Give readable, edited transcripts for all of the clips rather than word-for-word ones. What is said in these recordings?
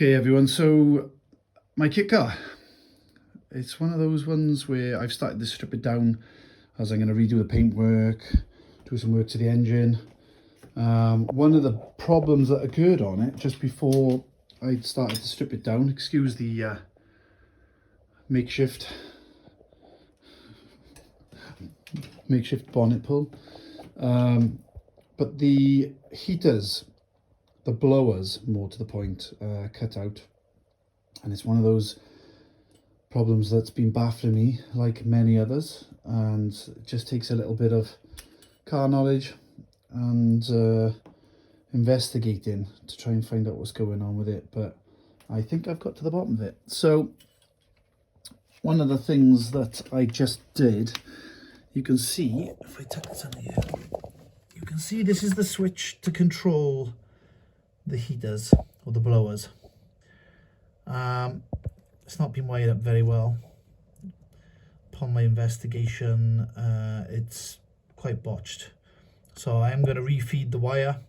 Okay everyone, so my kit car, it's one of those ones where I've started to strip it down as I'm going to redo the paintwork, do some work to the engine. One of the problems that occurred on it just before I started to strip it down, excuse the makeshift bonnet pull, but the heaters, the blowers more to the point, cut out. And it's one of those problems that's been baffling me like many others, and it just takes a little bit of car knowledge and investigating to try and find out what's going on with it. But I think I've got to the bottom of it. So one of the things that I just did, you can see, if I tuck this under here, you can see this is the switch to control the heaters or the blowers. It's not been wired up very well. Upon my investigation, it's quite botched. So I am going to refeed the wire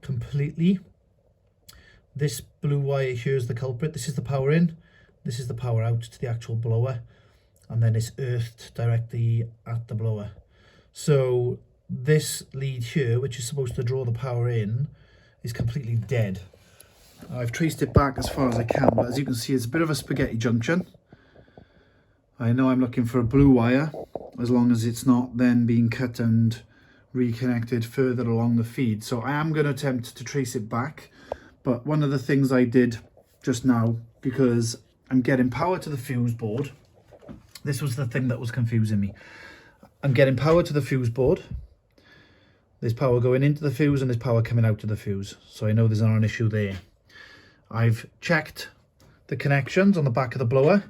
completely. This blue wire here is the culprit. This is the power in. This is the power out to the actual blower. And then it's earthed directly at the blower. So this lead here, which is supposed to draw the power in, is completely dead. I've traced it back as far as I can, but as you can see, it's a bit of a spaghetti junction. I know I'm looking for a blue wire, as long as it's not then being cut and reconnected further along the feed. So I am going to attempt to trace it back. But one of the things I did just now, because I'm getting power to the fuse board, this was the thing that was confusing me. I'm getting power to the fuse board. There's power going into the fuse and there's power coming out of the fuse. So I know there's not an issue there. I've checked the connections on the back of the blower,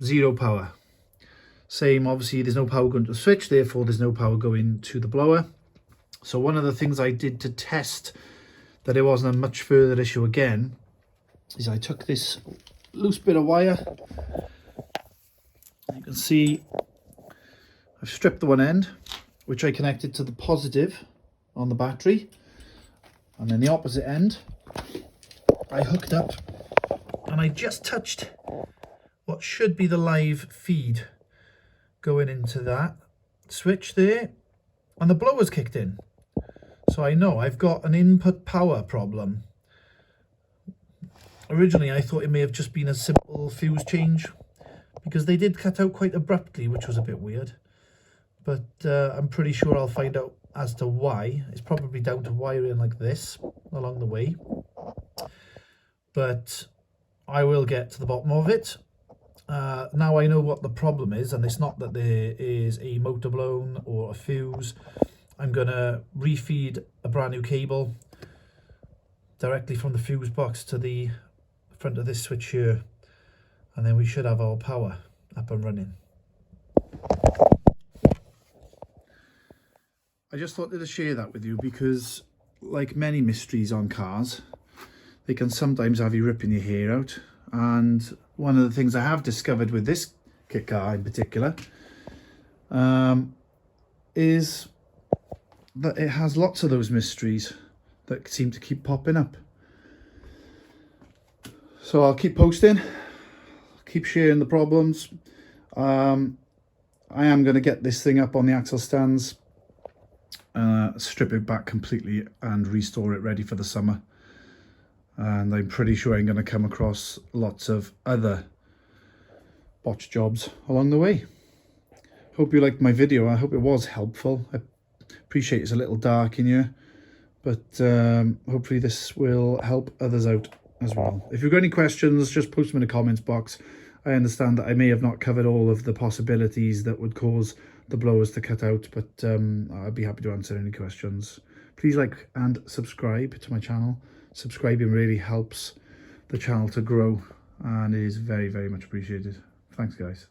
zero power. Same, obviously there's no power going to the switch, therefore there's no power going to the blower. So one of the things I did to test that it wasn't a much further issue again, is I took this loose bit of wire. You can see I've stripped the one end, which I connected to the positive on the battery, and then the opposite end I hooked up, and I just touched what should be the live feed going into that switch there, and the blower's kicked in. So I know I've got an input power problem. Originally I thought it may have just been a simple fuse change, because they did cut out quite abruptly, which was a bit weird. But I'm pretty sure I'll find out as to why. It's probably down to wiring like this along the way. But I will get to the bottom of it. Now I know what the problem is, and it's not that there is a motor blown or a fuse. I'm going to refeed a brand new cable directly from the fuse box to the front of this switch here, and then we should have our power up and running. I just thought to share that with you because, like many mysteries on cars, they can sometimes have you ripping your hair out. And one of the things I have discovered with this kit car in particular is that it has lots of those mysteries that seem to keep popping up. So I'll keep posting, keep sharing the problems. I am going to get this thing up on the axle stands, strip it back completely and restore it ready for the summer. And I'm pretty sure I'm going to come across lots of other botch jobs along the way. Hope you liked my video. I hope it was helpful. I appreciate it's a little dark in here, but hopefully this will help others out as well. If you've got any questions, just post them in the comments box. I understand that I may have not covered all of the possibilities that would cause the blowers to cut out, but I'd be happy to answer any questions. Please like and subscribe to my channel. Subscribing really helps the channel to grow and is very, very much appreciated. Thanks guys.